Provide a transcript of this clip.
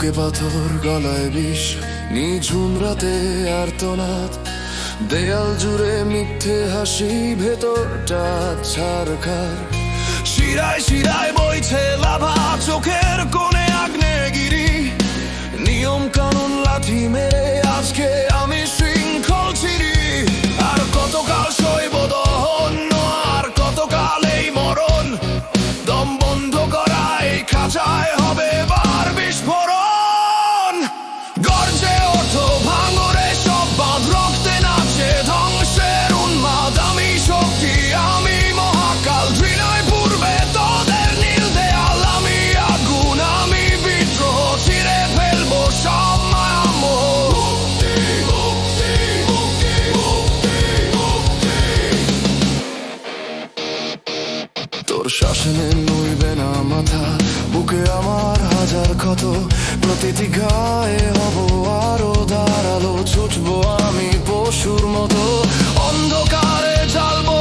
বুকে পাথর গলায় বিষ, নিঝুম রাতে আর্তনাদ, দেয়াল জুড়ে মিথ্যে হাসি, ভেতরটা ছারখার। শিরায় শিরায় বইছে লাভা, চোখের কোণে আগ্নেয়গিরি, নিয়ম কানুন লাথি মেরে আজকে আমি শৃঙ্খল ছিঁড়ি। আর কতকাল সইব দহন, আর কতকাল এই মরণ, দম বন্ধ করা এই খাঁচায় হবে বার বিস্ফোরণ। গর্জে ওঠো ভাঙরে সব বাঁধ, রক্তে নাচে ধ্বংসের উন্মাদ। আমি শক্তি, আমি মহাকাল, ঘৃণায় পূর্বে তোদের নীল দেয়াল। আমি আগুন, আমি বিদ্রোহ, ছিঁড়ে ফেলবো সব মায়ামোহ। তোর শাসনে নইবে না মাথা, বুকে আমার হাজার ক্ষত, প্রতিটি গায়ে হব আরো ধারালো। ছুটবো আমি পশুর মতো, অন্ধকারে জ্বালবো